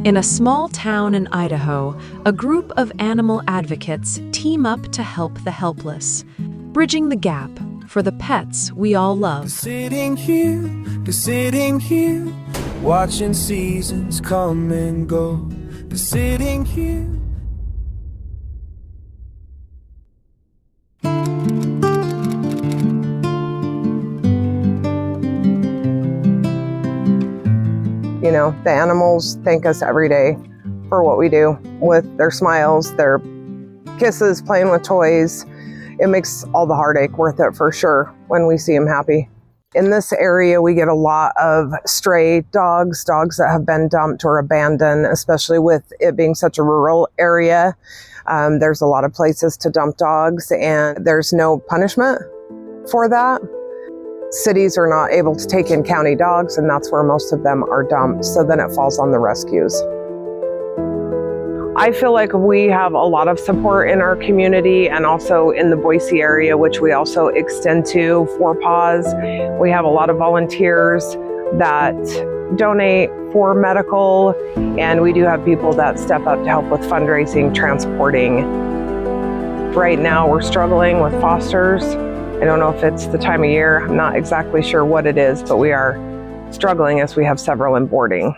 In a small town in Idaho, a group of animal advocates team up to help the helpless, bridging the gap for the pets we all love. Sitting here, watching seasons come and go. Sitting here. You know, the animals thank us every day for what we do with their smiles, their kisses, playing with toys. It makes all the heartache worth it for sure when we see them happy. In this area, we get a lot of stray dogs that have been dumped or abandoned, especially with it being such a rural area. There's a lot of places to dump dogs and there's no punishment for that. Cities are not able to take in county dogs, and that's where most of them are dumped. So then it falls on the rescues. I feel like we have a lot of support in our community and also in the Boise area, which we also extend to for PAWs. We have a lot of volunteers that donate for medical, and we do have people that step up to help with fundraising, transporting. Right now we're struggling with fosters. I don't know if it's the time of year, I'm not exactly sure what it is, but we are struggling as we have several in boarding.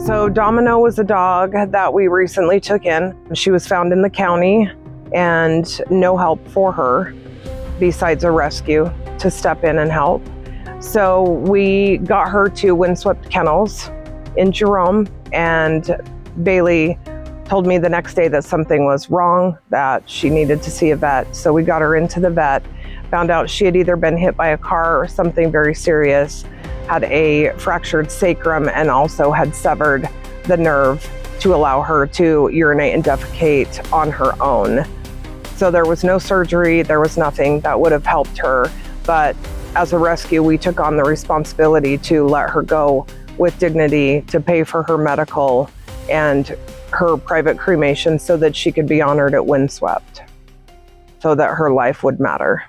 So Domino was a dog that we recently took in. She was found in the county and no help for her besides a rescue to step in and help. So we got her to Windswept Kennels in Jerome, and Bailey told me the next day that something was wrong, that she needed to see a vet. So we got her into the vet, found out she had either been hit by a car or something very serious, had a fractured sacrum, and also had severed the nerve to allow her to urinate and defecate on her own. So there was no surgery, there was nothing that would have helped her. But as a rescue, we took on the responsibility to let her go with dignity, to pay for her medical and her private cremation so that she could be honored at Windswept, so that her life would matter.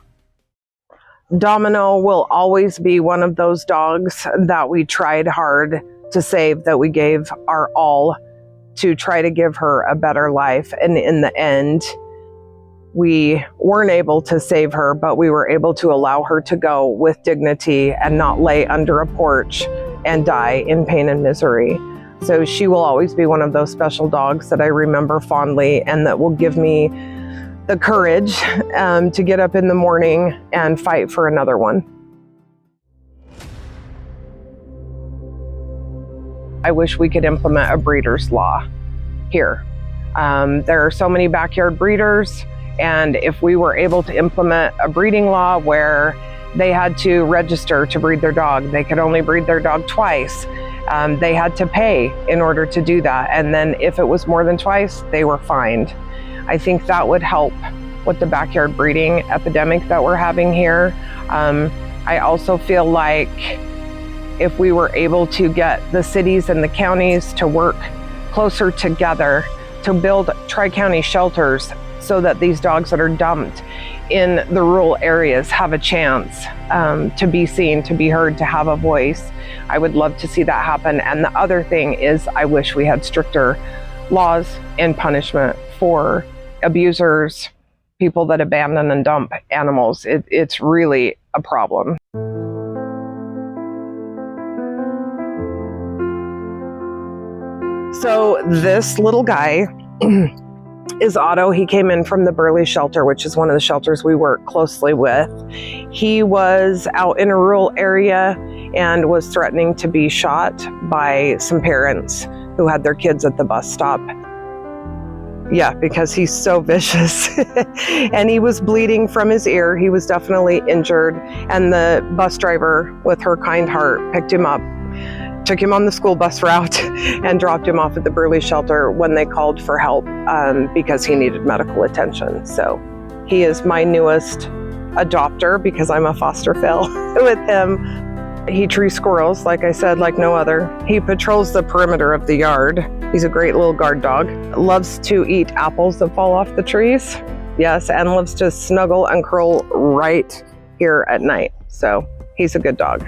Domino will always be one of those dogs that we tried hard to save, that we gave our all to try to give her a better life. And in the end, we weren't able to save her, but we were able to allow her to go with dignity and not lay under a porch and die in pain and misery. So she will always be one of those special dogs that I remember fondly and that will give me the courage to get up in the morning and fight for another one. I wish we could implement a breeder's law here. There are so many backyard breeders, and if we were able to implement a breeding law where they had to register to breed their dog, they could only breed their dog twice. They had to pay in order to do that. And then if it was more than twice, they were fined. I think that would help with the backyard breeding epidemic that we're having here. I also feel like if we were able to get the cities and the counties to work closer together to build tri-county shelters so that these dogs that are dumped in the rural areas have a chance to be seen, to be heard, to have a voice. I would love to see that happen. And the other thing is, I wish we had stricter laws and punishment for abusers, people that abandon and dump animals. It's really a problem. So this little guy is Otto. He came in from the Burley shelter, which is one of the shelters we work closely with. He was out in a rural area and was threatening to be shot by some parents who had their kids at the bus stop. Yeah, because he's so vicious. And he was bleeding from his ear. He was definitely injured. And the bus driver, with her kind heart, picked him up, took him on the school bus route and dropped him off at the Burley shelter when they called for help because he needed medical attention. So he is my newest adopter because I'm a foster fill with him. He trees squirrels, like I said, like no other. He patrols the perimeter of the yard. He's a great little guard dog. Loves to eat apples that fall off the trees. Yes, and loves to snuggle and curl right here at night. So he's a good dog.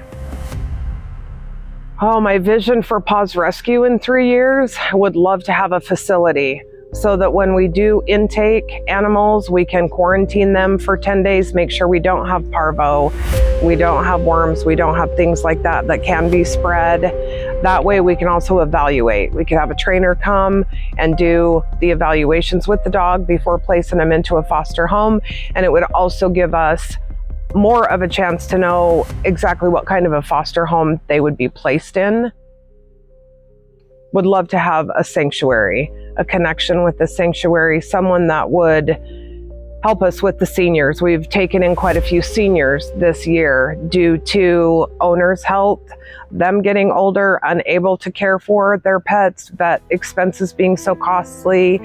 Oh, my vision for PAW's Rescue in 3 years, I would love to have a facility so that when we do intake animals, we can quarantine them for 10 days, make sure we don't have parvo, we don't have worms, we don't have things like that that can be spread. That way we can also evaluate. We could have a trainer come and do the evaluations with the dog before placing them into a foster home. And it would also give us more of a chance to know exactly what kind of a foster home they would be placed in. Would love to have a sanctuary, a connection with the sanctuary, someone that would help us with the seniors. We've taken in quite a few seniors this year due to owners' health, them getting older, unable to care for their pets, vet expenses being so costly.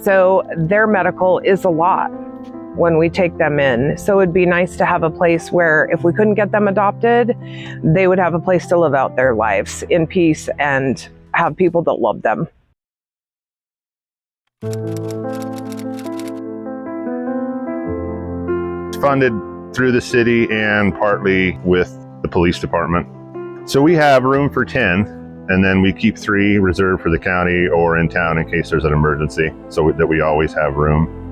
So their medical is a lot when we take them in. So it'd be nice to have a place where if we couldn't get them adopted, they would have a place to live out their lives in peace and have people that love them. It's funded through the city and partly with the police department. So we have room for 10, and then we keep 3 reserved for the county or in town in case there's an emergency, so that we always have room.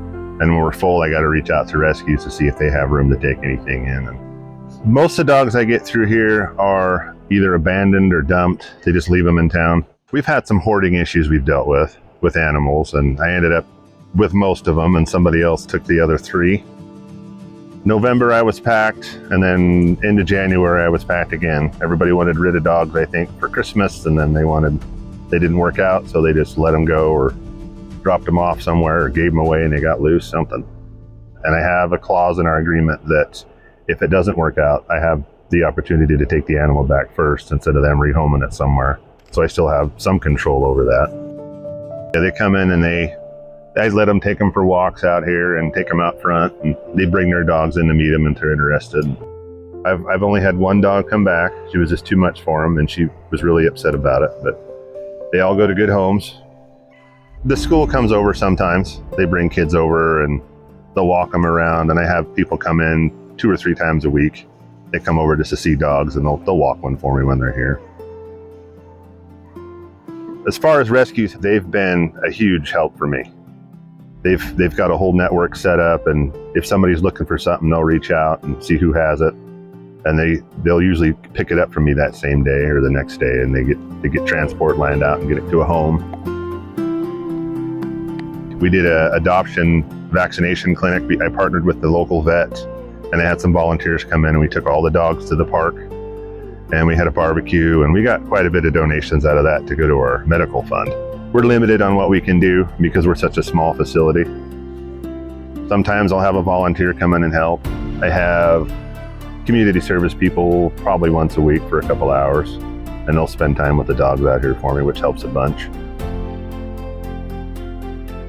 And when we're full, I got to reach out to rescues to see if they have room to take anything in. And most of the dogs I get through here are either abandoned or dumped. They just leave them in town. We've had some hoarding issues we've dealt with animals, and I ended up with most of them, and somebody else took the other 3. November I was packed, and then into January I was packed again. Everybody wanted rid of dogs, I think, for Christmas, and then they didn't work out, so they just let them go or dropped them off somewhere or gave them away and they got loose, something. And I have a clause in our agreement that if it doesn't work out, I have the opportunity to take the animal back first instead of them rehoming it somewhere. So I still have some control over that. Yeah, they come in and I let them take them for walks out here and take them out front, and they bring their dogs in to meet them if they're interested. I've only had one dog come back. She was just too much for them and she was really upset about it, but they all go to good homes. The school comes over sometimes. They bring kids over and they'll walk them around, and I have people come in 2 or 3 times a week. They come over just to see dogs, and they'll walk one for me when they're here. As far as rescues, they've been a huge help for me. They've got a whole network set up, and if somebody's looking for something, they'll reach out and see who has it, and they'll usually pick it up from me that same day or the next day, and they get transport lined out and get it to a home. We did an adoption vaccination clinic. I partnered with the local vet, and I had some volunteers come in, and we took all the dogs to the park, and we had a barbecue, and we got quite a bit of donations out of that to go to our medical fund. We're limited on what we can do because we're such a small facility. Sometimes I'll have a volunteer come in and help. I have community service people probably once a week for a couple hours, and they'll spend time with the dogs out here for me, which helps a bunch.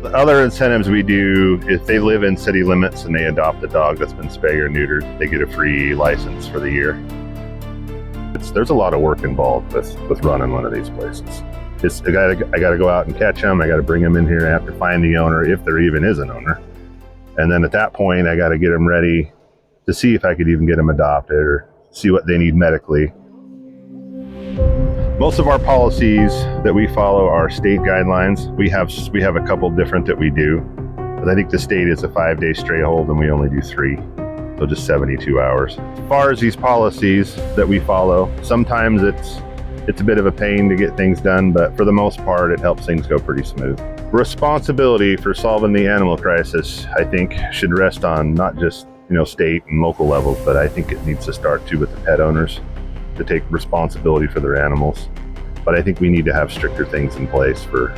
The other incentives we do, if they live in city limits and they adopt a dog that's been spayed or neutered, they get a free license for the year. There's a lot of work involved with running one of these places. I gotta go out and catch them. I gotta bring them in here. I have to find the owner, if there even is an owner. And then at that point, I gotta get them ready to see if I could even get them adopted or see what they need medically. Most of our policies that we follow are state guidelines. We have a couple different that we do, but I think the state is a 5-day stray hold and we only do 3, so just 72 hours. As far as these policies that we follow, sometimes it's a bit of a pain to get things done, but for the most part, it helps things go pretty smooth. Responsibility for solving the animal crisis, I think, should rest on not just state and local levels, but I think it needs to start too with the pet owners to take responsibility for their animals. But I think we need to have stricter things in place for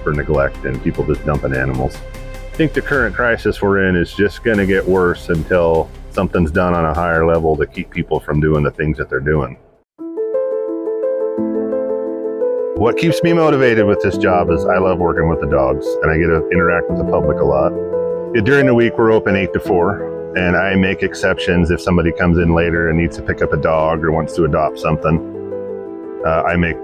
neglect and people just dumping animals. I think the current crisis we're in is just going to get worse until something's done on a higher level to keep people from doing the things that they're doing. What keeps me motivated with this job is I love working with the dogs, and I get to interact with the public a lot. During the week, we're open 8 to 4. And I make exceptions if somebody comes in later and needs to pick up a dog or wants to adopt something. I make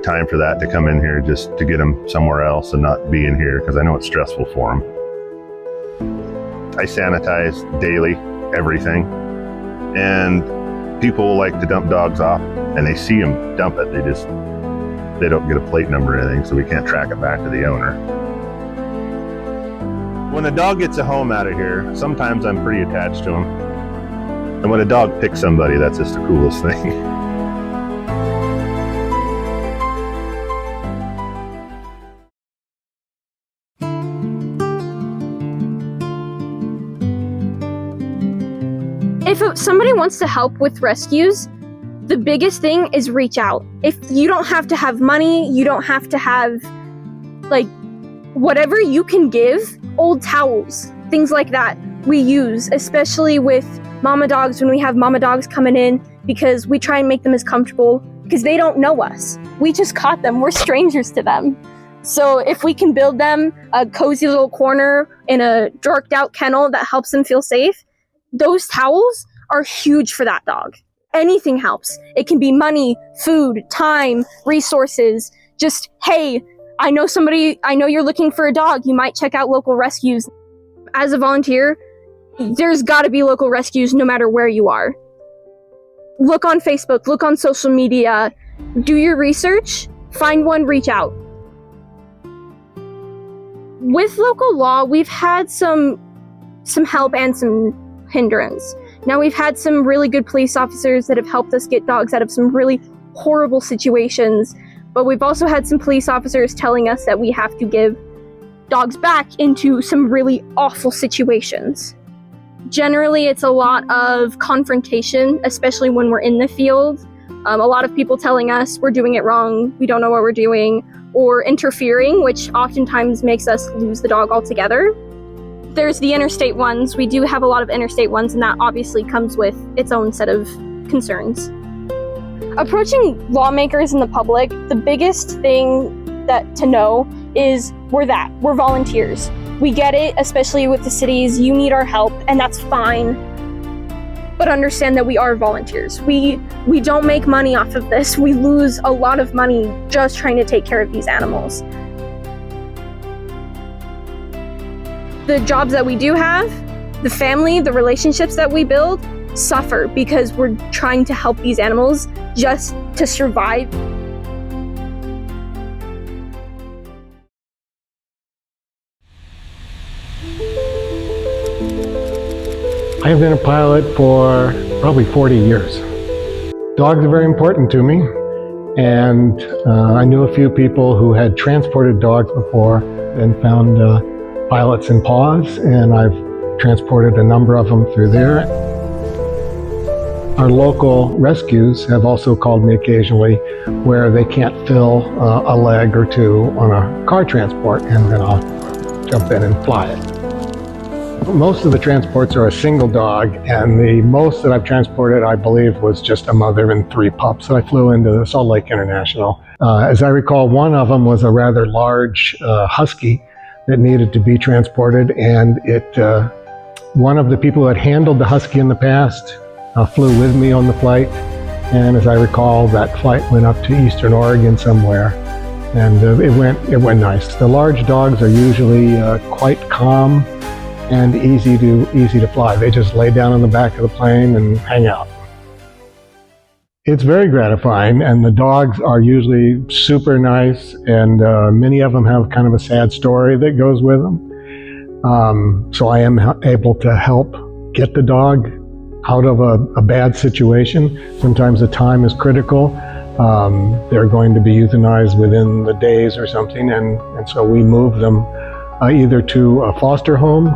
time for that to come in here just to get them somewhere else and not be in here because I know it's stressful for them. I sanitize daily, everything. and people like to dump dogs off, and they see them dump it. They don't get a plate number or anything, so we can't track it back to the owner. When a dog gets a home out of here, sometimes I'm pretty attached to him. And when a dog picks somebody, that's just the coolest thing. If somebody wants to help with rescues, the biggest thing is reach out. If you don't have to have money, you don't have to have, like, whatever you can give, old towels, things like that, we use, especially with mama dogs when we have mama dogs coming in, because we try and make them as comfortable, because they don't know us. We just caught them. We're strangers to them. So if we can build them a cozy little corner in a darked out kennel that helps them feel safe, those towels are huge for that dog. Anything helps. It can be money, food, time, resources. Just, hey, I know you're looking for a dog. You might check out local rescues. As a volunteer, there's got to be local rescues no matter where you are. Look on Facebook, look on social media, do your research, find one, reach out. With local law, we've had some help and some hindrance. Now, we've had some really good police officers that have helped us get dogs out of some really horrible situations, but we've also had some police officers telling us that we have to give dogs back into some really awful situations. Generally, it's a lot of confrontation, especially when we're in the field. A lot of people telling us we're doing it wrong, we don't know what we're doing, or interfering, which oftentimes makes us lose the dog altogether. There's the interstate ones. We do have a lot of interstate ones, and that obviously comes with its own set of concerns. Approaching lawmakers and the public, the biggest thing to know is we're volunteers. We get it, especially with the cities. You need our help, and that's fine. But understand that we are volunteers. We don't make money off of this. We lose a lot of money just trying to take care of these animals. The jobs that we do have, the family, the relationships that we build, suffer because we're trying to help these animals just to survive. I have been a pilot for probably 40 years. Dogs are very important to me, and I knew a few people who had transported dogs before and found pilots in PAWs, and I've transported a number of them through there. Our local rescues have also called me occasionally where they can't fill a leg or two on a car transport, and then I'll jump in and fly it. Most of the transports are a single dog, and the most that I've transported, I believe, was just a mother and 3 pups that I flew into Salt Lake International. As I recall, one of them was a rather large husky that needed to be transported, and one of the people who had handled the husky in the past flew with me on the flight, and as I recall, that flight went up to Eastern Oregon somewhere, and it went nice. The large dogs are usually quite calm and easy to fly. They just lay down on the back of the plane and hang out. It's very gratifying, and the dogs are usually super nice, and many of them have kind of a sad story that goes with them. So I am able to help get the dog out of a bad situation. Sometimes the time is critical. They're going to be euthanized within the days or something, and so we move them either to a foster home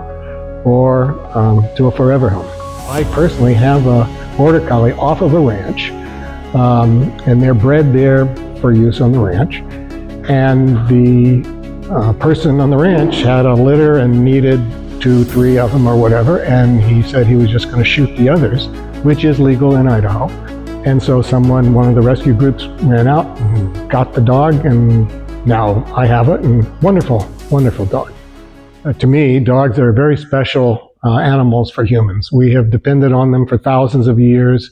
or to a forever home. I personally have a border collie off of a ranch. And they're bred there for use on the ranch. And the person on the ranch had a litter and needed 2, 3 of them or whatever, and he said he was just going to shoot the others, which is legal in Idaho. And so one of the rescue groups ran out and got the dog, and now I have it, and wonderful, wonderful dog. To me, dogs are very special animals for humans. We have depended on them for thousands of years.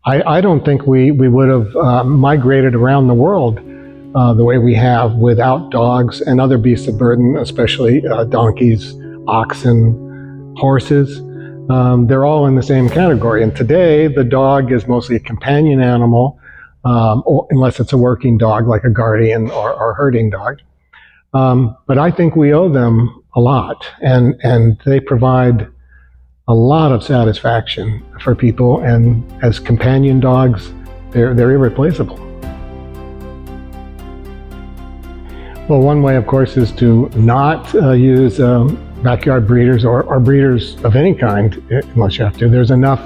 I don't think we would have migrated around the world the way we have without dogs and other beasts of burden, especially donkeys, oxen, horses. they're all in the same category. And today, the dog is mostly a companion animal, or, unless it's a working dog like a guardian or herding dog. But I think we owe them a lot, and they provide a lot of satisfaction for people. And as companion dogs, they're irreplaceable. Well, one way, of course, is to not use backyard breeders or breeders of any kind, unless you have to. There's enough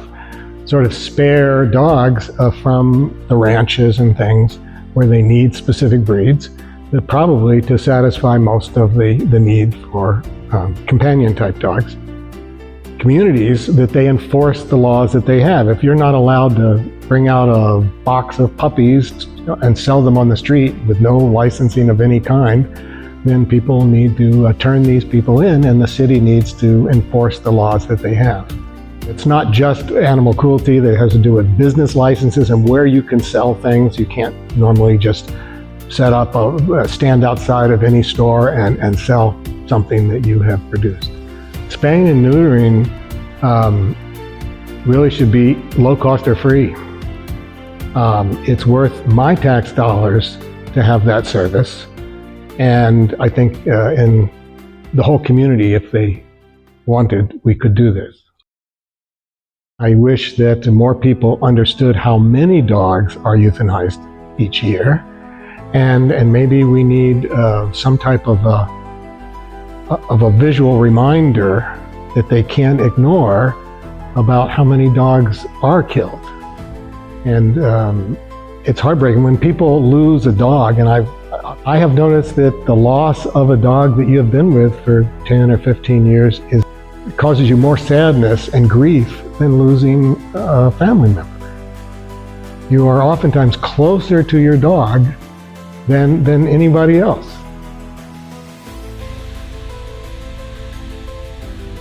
sort of spare dogs from the ranches and things where they need specific breeds, that probably to satisfy most of the need for companion type dogs. Communities, that they enforce the laws that they have. If you're not allowed to bring out a box of puppies and sell them on the street with no licensing of any kind, then people need to turn these people in, and the city needs to enforce the laws that they have. It's not just animal cruelty that has to do with business licenses and where you can sell things. You can't normally just set up a stand outside of any store and sell something that you have produced. Spaying and neutering really should be low cost or free. It's worth my tax dollars to have that service. And I think in the whole community, if they wanted, we could do this. I wish that more people understood how many dogs are euthanized each year. And maybe we need some type of a visual reminder that they can't ignore about how many dogs are killed. And it's heartbreaking when people lose a dog, and I have noticed that the loss of a dog that you have been with for 10 or 15 years causes you more sadness and grief than losing a family member. You are oftentimes closer to your dog than anybody else.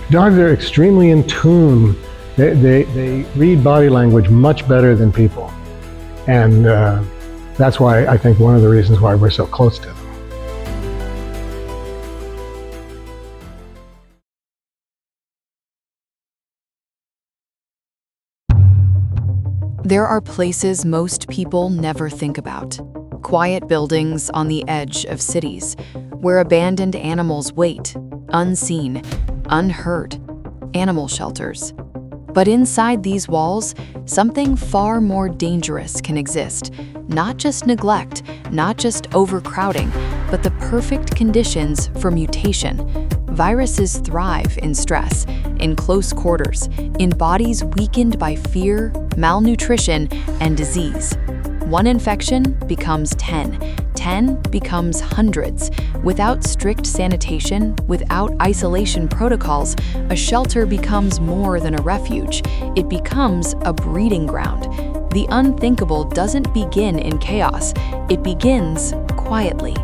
Dogs are extremely in tune. They read body language much better than people. And that's why I think one of the reasons why we're so close to them. There are places most people never think about. Quiet buildings on the edge of cities, where abandoned animals wait, unseen, unheard. Animal shelters. But inside these walls, something far more dangerous can exist. Not just neglect, not just overcrowding, but the perfect conditions for mutation. Viruses thrive in stress, in close quarters, in bodies weakened by fear, malnutrition, and disease. One infection becomes 10. 10 becomes hundreds. Without strict sanitation, without isolation protocols, a shelter becomes more than a refuge. It becomes a breeding ground. The unthinkable doesn't begin in chaos. It begins quietly.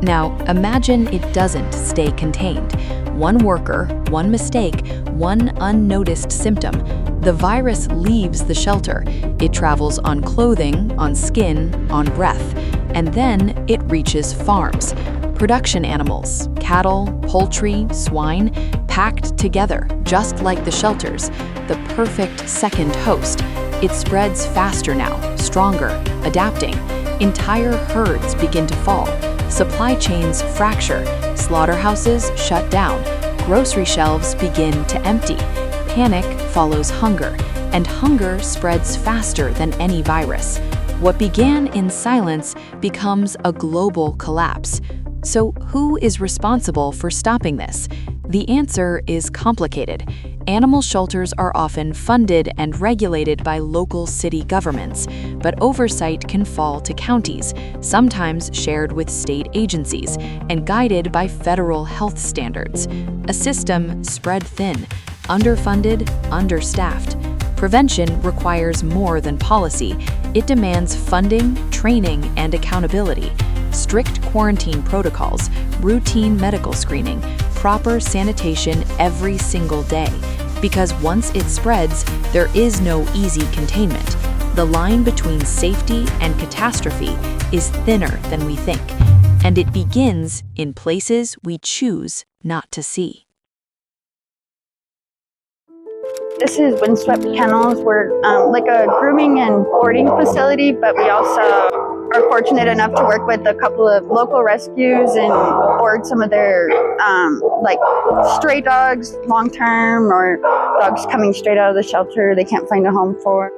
Now, imagine it doesn't stay contained. One worker, one mistake, one unnoticed symptom. The virus leaves the shelter. It travels on clothing, on skin, on breath. And then it reaches farms. Production animals, cattle, poultry, swine, packed together, just like the shelters. The perfect second host. It spreads faster now, stronger, adapting. Entire herds begin to fall. Supply chains fracture. Slaughterhouses shut down. Grocery shelves begin to empty. Panic follows hunger, and hunger spreads faster than any virus. What began in silence becomes a global collapse. So who is responsible for stopping this? The answer is complicated. Animal shelters are often funded and regulated by local city governments, but oversight can fall to counties, sometimes shared with state agencies, and guided by federal health standards. A system spread thin, underfunded, understaffed. Prevention requires more than policy. It demands funding, training, and accountability. Strict quarantine protocols, routine medical screening, proper sanitation every single day. Because once it spreads, there is no easy containment. The line between safety and catastrophe is thinner than we think, and it begins in places we choose not to see. This is Windswept Kennels. We're like a grooming and boarding facility, but we also are fortunate enough to work with a couple of local rescues and board some of their like stray dogs long-term, or dogs coming straight out of the shelter they can't find a home for.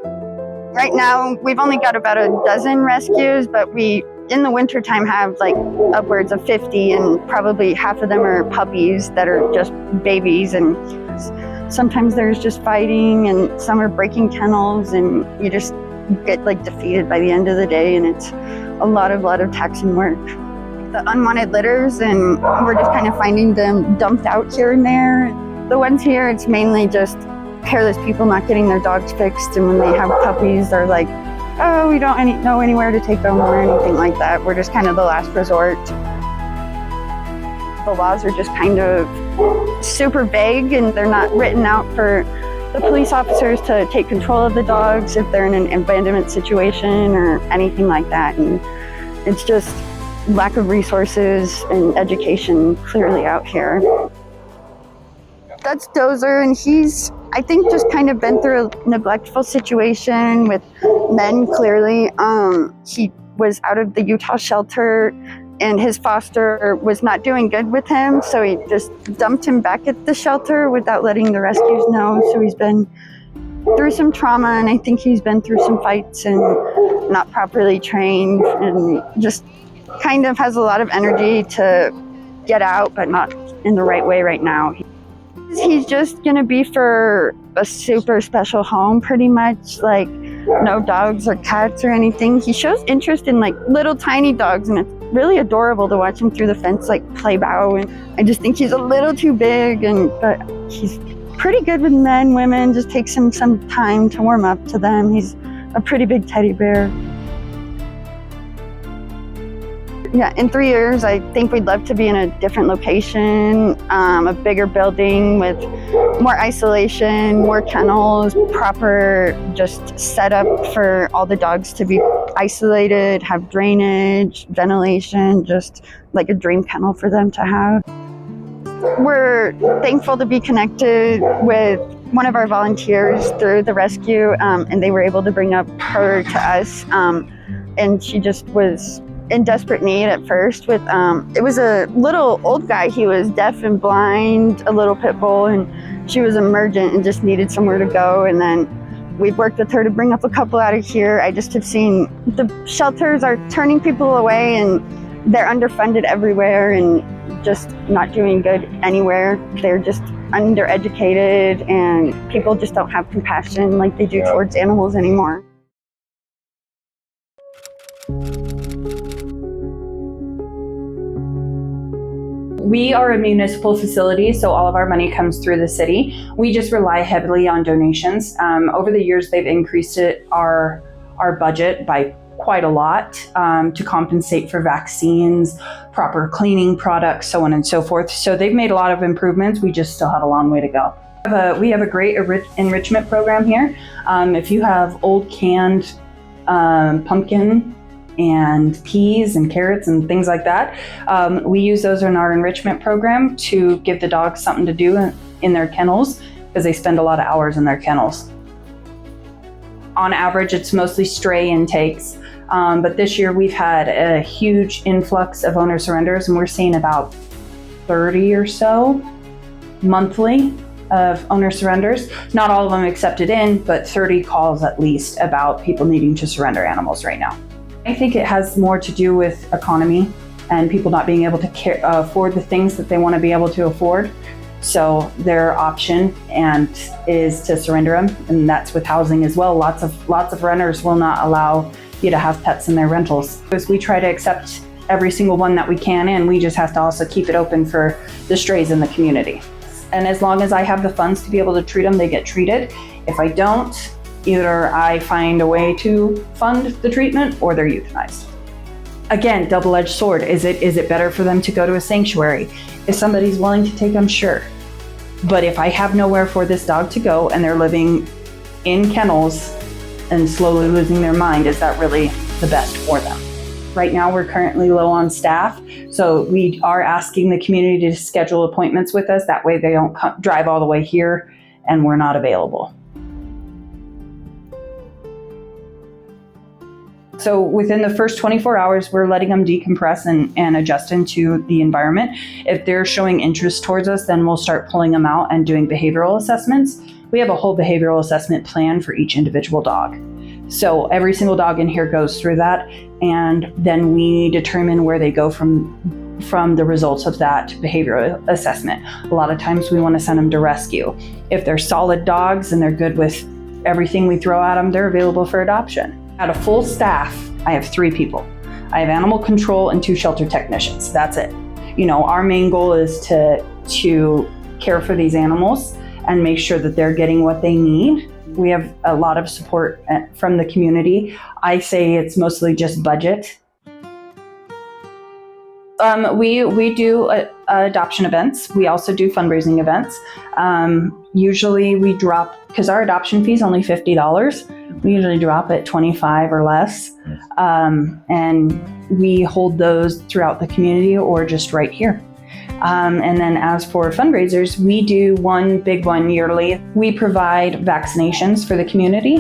Right now, we've only got about a dozen rescues, but we, in the wintertime, have like upwards of 50, and probably half of them are puppies that are just babies, and sometimes there's just fighting, and some are breaking kennels, and you just get like defeated by the end of the day, and it's a lot of taxing work. The unwanted litters, and we're just kind of finding them dumped out here and there. The ones here, it's mainly just careless people not getting their dogs fixed, and when they have puppies, they're like, oh, we don't know anywhere to take them or anything like that. We're just kind of the last resort. The laws are just kind of super vague, and they're not written out for the police officers to take control of the dogs if they're in an abandonment situation or anything like that. And it's just lack of resources and education clearly out here. That's Dozer, and he's, I think, just kind of been through a neglectful situation with men, clearly. He was out of the Utah shelter, and his foster was not doing good with him, so he just dumped him back at the shelter without letting the rescues know. So he's been through some trauma, and I think he's been through some fights and not properly trained, and just kind of has a lot of energy to get out, but not in the right way right now. He's just gonna be for a super special home, pretty much, like no dogs or cats or anything. He shows interest in like little tiny dogs, and it's really adorable to watch him through the fence like play PAW. And I just think he's a little too big, but he's pretty good with men, women. Just takes him some time to warm up to them. He's a pretty big teddy bear. Yeah, in 3 years, I think we'd love to be in a different location, a bigger building with more isolation, more kennels, proper just setup for all the dogs to be isolated, have drainage, ventilation, just like a dream kennel for them to have. We're thankful to be connected with one of our volunteers through the rescue, and they were able to bring up her to us, and she just was in desperate need at first with, it was a little old guy. He was deaf and blind, a little pit bull, and she was emergent and just needed somewhere to go. And then we've worked with her to bring up a couple out of here. I just have seen the shelters are turning people away, and they're underfunded everywhere and just not doing good anywhere. They're just undereducated, and people just don't have compassion like they do towards animals anymore. We are a municipal facility, so all of our money comes through the city. We just rely heavily on donations. Over the years, they've increased our budget by quite a lot to compensate for vaccines, proper cleaning products, so on and so forth. So they've made a lot of improvements. We just still have a long way to go. We have a great enrichment program here. If you have old canned pumpkin and peas and carrots and things like that, we use those in our enrichment program to give the dogs something to do in their kennels, because they spend a lot of hours in their kennels. On average, it's mostly stray intakes, but this year we've had a huge influx of owner surrenders, and we're seeing about 30 or so monthly of owner surrenders. Not all of them accepted in, but 30 calls at least about people needing to surrender animals right now. I think it has more to do with economy and people not being able to afford the things that they want to be able to afford. So their option is to surrender them, and that's with housing as well. Lots of renters will not allow you to have pets in their rentals. Because we try to accept every single one that we can in, we just have to also keep it open for the strays in the community. And as long as I have the funds to be able to treat them, they get treated. If I don't, either I find a way to fund the treatment or they're euthanized. Again, double-edged sword. Is it better for them to go to a sanctuary? If somebody's willing to take them, sure. But if I have nowhere for this dog to go and they're living in kennels and slowly losing their mind, is that really the best for them? Right now, we're currently low on staff, so we are asking the community to schedule appointments with us. That way they don't drive all the way here and we're not available. So within the first 24 hours, we're letting them decompress and adjust into the environment. If they're showing interest towards us, then we'll start pulling them out and doing behavioral assessments. We have a whole behavioral assessment plan for each individual dog. So every single dog in here goes through that, and then we determine where they go from the results of that behavioral assessment. A lot of times we want to send them to rescue. If they're solid dogs and they're good with everything we throw at them, they're available for adoption. At a full staff, I have 3 people. I have animal control and 2 shelter technicians. That's it. You know, our main goal is to care for these animals and make sure that they're getting what they need. We have a lot of support from the community. I say it's mostly just budget. We do adoption events. We also do fundraising events. Usually we drop, because our adoption fee is only $50, we usually drop it 25 or less. And we hold those throughout the community or just right here. And then as for fundraisers, we do one big one yearly. We provide vaccinations for the community,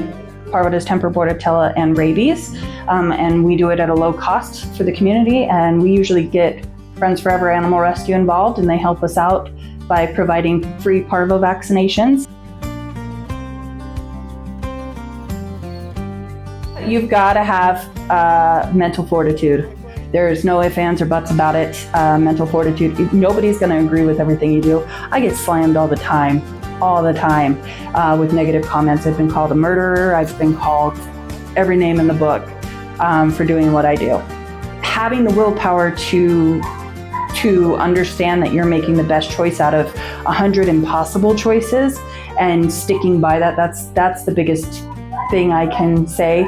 parvovirus, temper, bordetella, and rabies. And we do it at a low cost for the community. And we usually get Friends Forever Animal Rescue involved, and they help us out by providing free parvo vaccinations. You've got to have mental fortitude. There's no ifs, ands, or buts about it. Mental fortitude. Nobody's going to agree with everything you do. I get slammed all the time with negative comments. I've been called a murderer. I've been called every name in the book for doing what I do. Having the willpower to understand that you're making the best choice out of 100 impossible choices and sticking by that, that's the biggest thing I can say.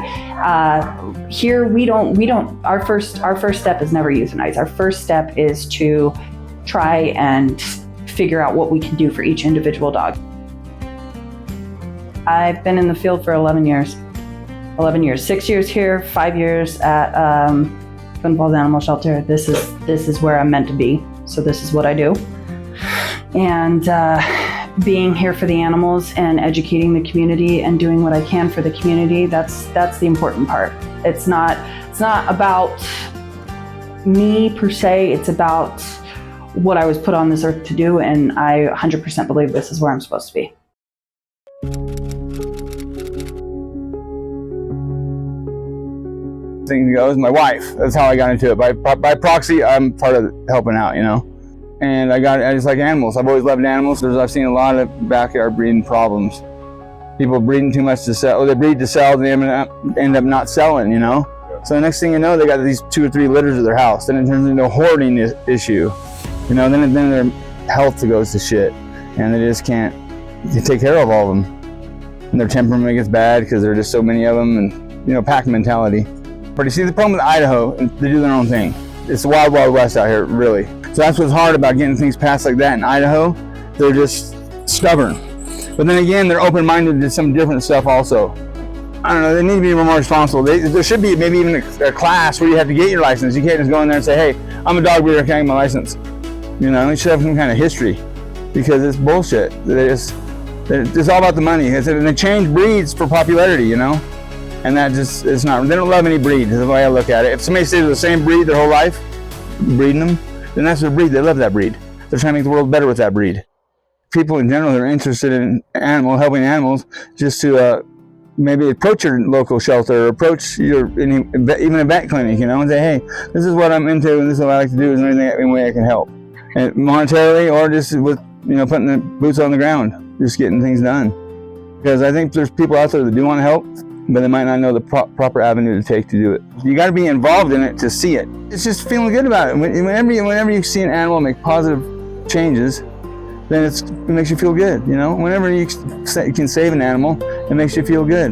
Here we don't our first step is never euthanize. Our first step is to try and figure out what we can do for each individual dog. I've been in the field for 11 years. 6 years here, 5 years at Twin Falls Animal Shelter. This is where I'm meant to be. So this is what I do. And being here for the animals and educating the community and doing what I can for the community, that's the important part. It's not about me per se, it's about what I was put on this earth to do, and I 100% believe this is where I'm supposed to be. Thing goes, my wife, that's how I got into it. By proxy, I'm part of helping out, you know. And I just like animals. I've always loved animals. I've seen a lot of backyard breeding problems. People breeding too much to sell, or they breed to sell, and they end up not selling, you know. So the next thing you know, they got these 2 or 3 litters at their house. Then it turns into a hoarding issue, you know. Then their health goes to shit, and they just can't take care of all of them. And their temperament gets bad because there are just so many of them, and you know, pack mentality. But you see, the problem with Idaho, they do their own thing. It's the wild, wild west out here, really. So that's what's hard about getting things passed like that in Idaho. They're just stubborn. But then again, they're open-minded to some different stuff also. I don't know, they need to be more responsible. There should be maybe even a class where you have to get your license. You can't just go in there and say, hey, I'm a dog breeder, I can't get my license. You know, you should have some kind of history, because it's bullshit. It's all about the money. They change breeds for popularity, you know? And that just, it's not, they don't love any breed, is the way I look at it. If somebody stays with the same breed their whole life, breeding them, then that's their breed. They love that breed. They're trying to make the world better with that breed. People in general that are interested in helping animals, just to maybe approach your local shelter, or approach even a vet clinic, you know, and say, hey, this is what I'm into, and this is what I like to do. Is there any way I can help? And monetarily, or just with, you know, putting the boots on the ground, just getting things done. Because I think there's people out there that do want to help, but they might not know the proper avenue to take to do it. You got to be involved in it to see it. It's just feeling good about it. Whenever you see an animal make positive changes, then it makes you feel good, you know? Whenever you can save an animal, it makes you feel good.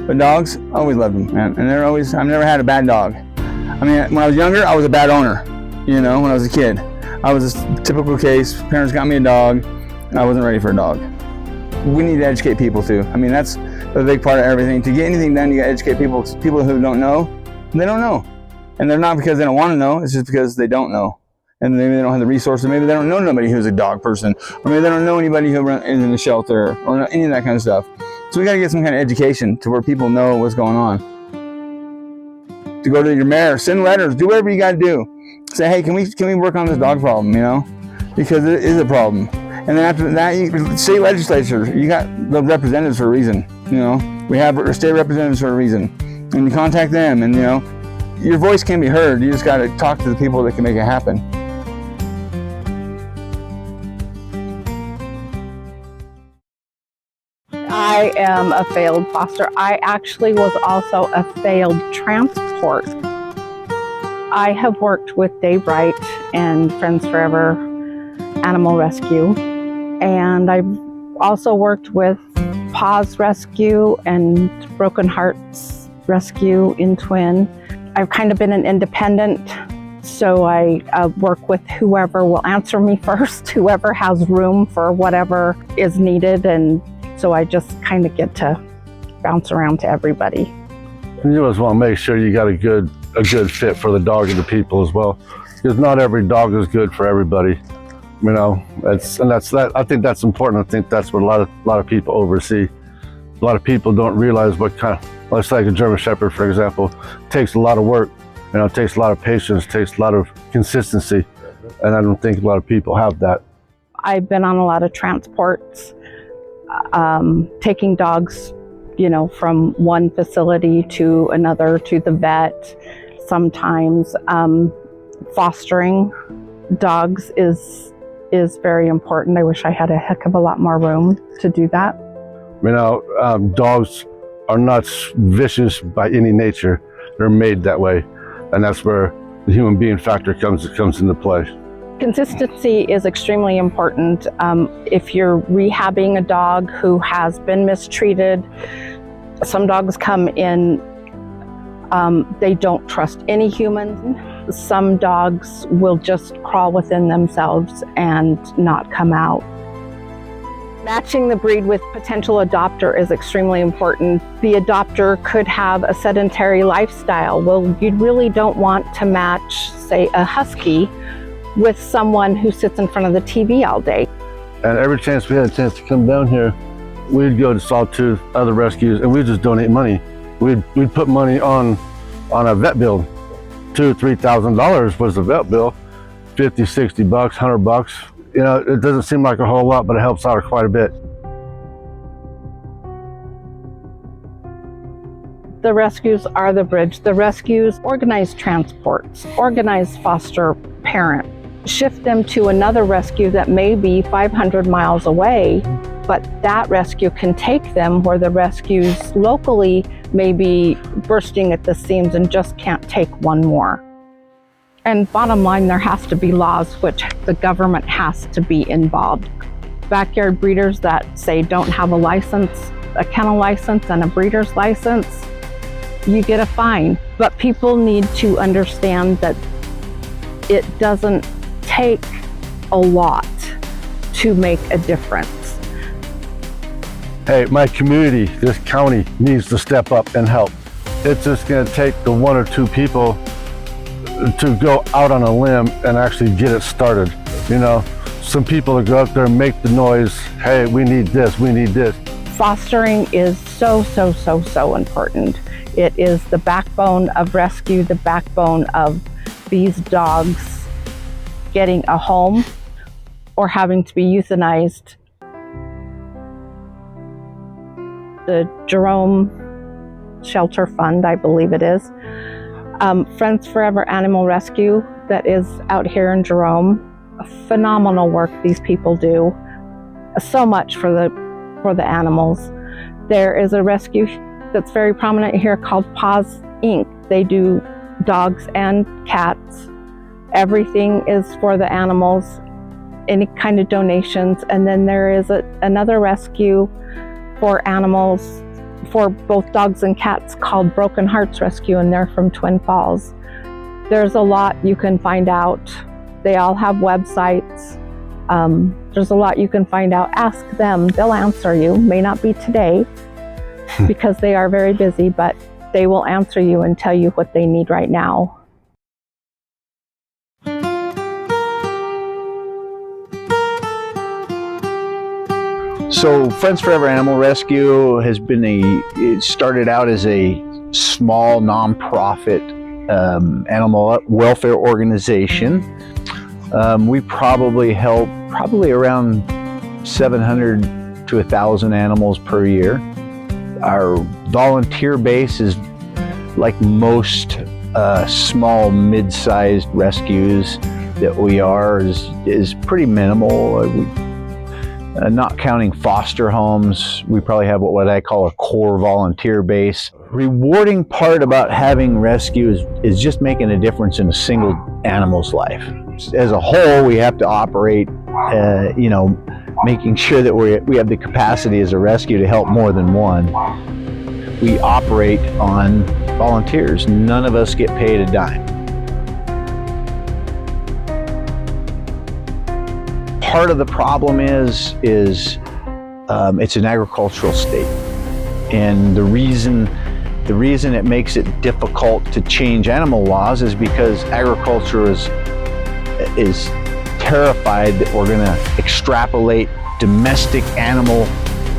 But dogs, I always loved them, man. And I've never had a bad dog. I mean, when I was younger, I was a bad owner, you know, when I was a kid. I was a typical case. Parents got me a dog, and I wasn't ready for a dog. We need to educate people too. I mean, that's a big part of everything. To get anything done, you got to educate people. People who don't know, they don't know. And they're not because they don't want to know, it's just because they don't know. and maybe they don't have the resources, maybe they don't know nobody who's a dog person, or maybe they don't know anybody who is in the shelter, or any of that kind of stuff. So we got to get some kind of education to where people know what's going on. To go to your mayor, send letters, do whatever you got to do. Say, hey, can we work on this dog problem, you know? Because it is a problem. And then after that, state legislature, you got the representatives for a reason, you know? We have state representatives for a reason. And you contact them, and, you know, your voice can be heard. You just got to talk to the people that can make it happen. I am a failed foster. I actually was also a failed transport. I have worked with Dave Wright and Friends Forever Animal Rescue, and I've also worked with PAW's Rescue and Broken Hearts Rescue in Twin. I've kind of been an independent, so I work with whoever will answer me first, whoever has room for whatever is needed, and so I just kind of get to bounce around to everybody. You just want to make sure you got a good fit for the dog and the people as well, because not every dog is good for everybody. You know, that's that. I think that's important. I think that's what a lot of people oversee. A lot of people don't realize what kind of, let's take a German Shepherd, for example, takes a lot of work. You know, it takes a lot of patience, takes a lot of consistency, and I don't think a lot of people have that. I've been on a lot of transports, taking dogs, you know, from one facility to another, to the vet. Sometimes fostering dogs is very important. I wish I had a heck of a lot more room to do that. You know, dogs are not vicious by any nature. They're made that way, and that's where the human being factor comes into play. Consistency is extremely important. If you're rehabbing a dog who has been mistreated, some dogs come in, they don't trust any human. Some dogs will just crawl within themselves and not come out. Matching the breed with potential adopter is extremely important. The adopter could have a sedentary lifestyle. Well, you really don't want to match, say, a husky with someone who sits in front of the TV all day. And every chance we had a chance to come down here, we'd go to Sawtooth, other rescues, and we'd just donate money. We'd put money on a vet bill. $2,000-3,000 was the vet bill. 50, 60 bucks, 100 bucks. You know, it doesn't seem like a whole lot, but it helps out quite a bit. The rescues are the bridge. The rescues organize transports, organize foster parent, shift them to another rescue that may be 500 miles away, but that rescue can take them where the rescues locally may be bursting at the seams and just can't take one more. And bottom line, there has to be laws, which the government has to be involved. Backyard breeders that say don't have a license, a kennel license and a breeder's license, you get a fine. But people need to understand that it doesn't take a lot to make a difference. Hey, my community, this county needs to step up and help. It's just gonna take the one or two people to go out on a limb and actually get it started. You know, some people that go out there and make the noise, hey, we need this, we need this. Fostering is so important. It is the backbone of rescue, the backbone of these dogs getting a home or having to be euthanized. The Jerome Shelter Fund, I believe it is, Friends Forever Animal Rescue that is out here in Jerome. Phenomenal work these people do. So much for the animals. There is a rescue that's very prominent here called PAW's Inc. They do dogs and cats. Everything is for the animals, any kind of donations. And then there is another rescue for animals, for both dogs and cats, called Broken Hearts Rescue, and they're from Twin Falls. There's a lot you can find out. They all have websites. There's a lot you can find out. Ask them, they'll answer you. May not be today because they are very busy, but they will answer you and tell you what they need right now. So Friends Forever Animal Rescue has been it started out as a small nonprofit animal welfare organization. We probably help around 700 to 1,000 animals per year. Our volunteer base is like most small, mid-sized rescues that we are is pretty minimal. Not counting foster homes, we probably have what I call a core volunteer base. Rewarding part about having rescue is just making a difference in a single animal's life. As a whole, we have to operate, making sure that we have the capacity as a rescue to help more than one. We operate on volunteers. None of us get paid a dime. Part of the problem is it's an agricultural state, and the reason it makes it difficult to change animal laws is because agriculture is terrified that we're going to extrapolate domestic animal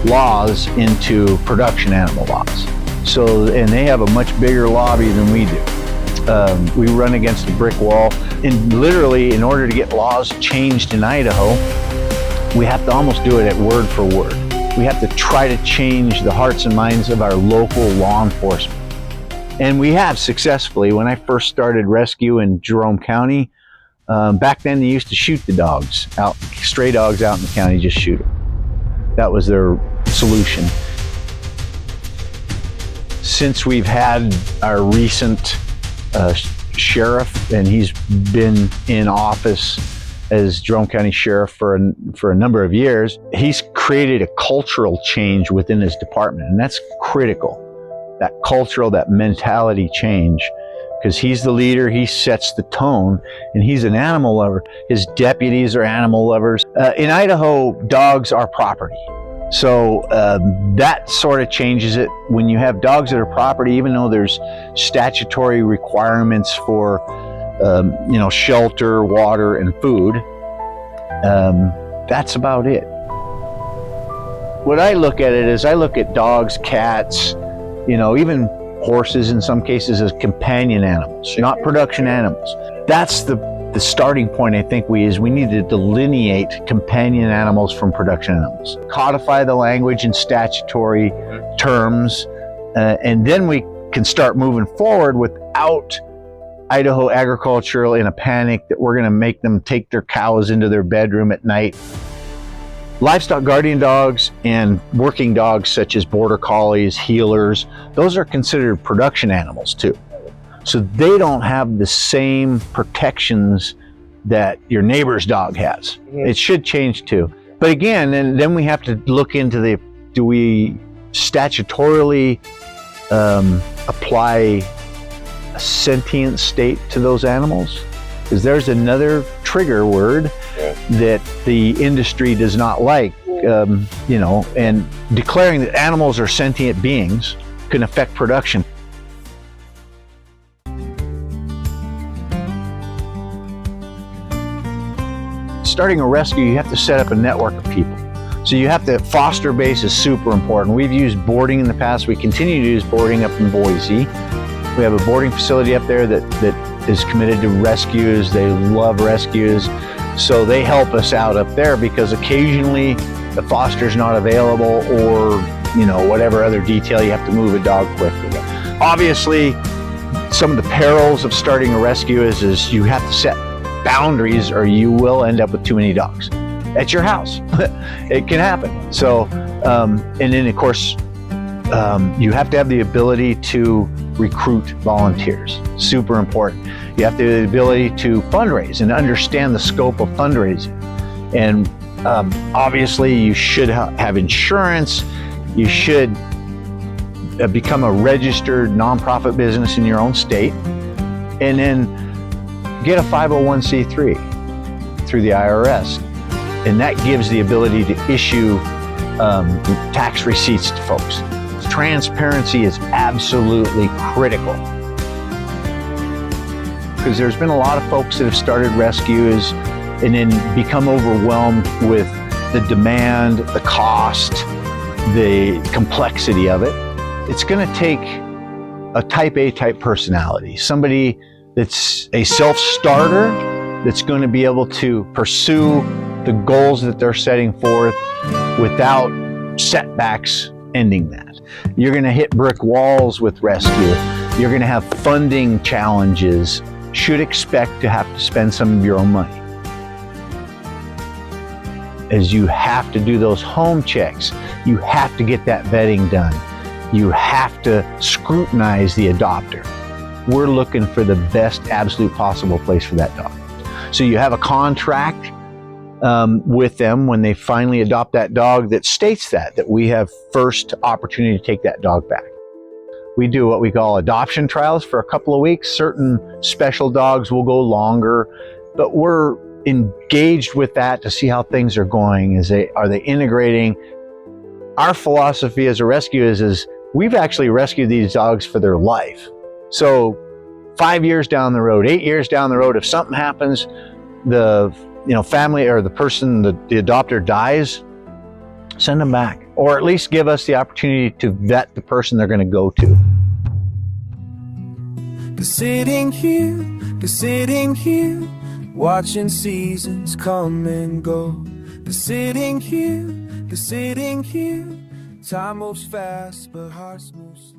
laws into production animal laws. So, and they have a much bigger lobby than we do. We run against a brick wall, and literally, in order to get laws changed in Idaho, we have to almost do it at word for word. We have to try to change the hearts and minds of our local law enforcement. And we have successfully. When I first started rescue in Jerome County, back then they used to shoot the dogs out, stray dogs out in the county, just shoot them. That was their solution. Since we've had our recent sheriff, and he's been in office as Jerome County Sheriff for a number of years, he's created a cultural change within his department, and that's critical. That cultural, that mentality change, because he's the leader, he sets the tone, and he's an animal lover. His deputies are animal lovers. In Idaho, dogs are property. So that sort of changes it. When you have dogs that are property, even though there's statutory requirements for shelter, water, and food, that's about it. What I look at it is I look at dogs, cats, even horses in some cases as companion animals, not production animals. That's the starting point, I think, we need to delineate companion animals from production animals. Codify the language in statutory terms, and then we can start moving forward without Idaho agricultural in a panic that we're going to make them take their cows into their bedroom at night. Livestock guardian dogs and working dogs such as border collies, heelers, those are considered production animals too. So they don't have the same protections that your neighbor's dog has. It should change too. But again, then we have to look into do we statutorily apply a sentient state to those animals? Because there's another trigger word that the industry does not like, and declaring that animals are sentient beings can affect production. Starting a rescue, you have to set up a network of people. So you have to, foster base is super important. We've used boarding in the past. We continue to use boarding up in Boise. We have a boarding facility up there that is committed to rescues. They love rescues. So they help us out up there because occasionally the foster's not available, or whatever other detail you have to move a dog quickly. Obviously, some of the perils of starting a rescue is you have to set boundaries or you will end up with too many dogs at your house. It can happen. So, and then of course, you have to have the ability to recruit volunteers. Super important. You have to have the ability to fundraise and understand the scope of fundraising. And obviously you should have insurance. You should become a registered nonprofit business in your own state. And then get a 501c3 through the IRS. And that gives the ability to issue tax receipts to folks. Transparency is absolutely critical. Because there's been a lot of folks that have started rescues and then become overwhelmed with the demand, the cost, the complexity of it. It's going to take a type A type personality, somebody that's a self-starter, that's going to be able to pursue the goals that they're setting forth without setbacks ending that. You're going to hit brick walls with rescue. You're going to have funding challenges. Should expect to have to spend some of your own money. As you have to do those home checks, you have to get that vetting done. You have to scrutinize the adopter. We're looking for the best absolute possible place for that dog. So you have a contract with them when they finally adopt that dog that states that we have first opportunity to take that dog back. We do what we call adoption trials for a couple of weeks. Certain special dogs will go longer, but we're engaged with that to see how things are going. Are they integrating? Our philosophy as a rescue is we've actually rescued these dogs for their life. So 5 years down the road, 8 years down the road, if something happens, the family or the person, the adopter dies, send them back. Or at least give us the opportunity to vet the person they're going to go to. Sitting here, watching seasons come and go. Sitting here, time moves fast, but hearts move slow.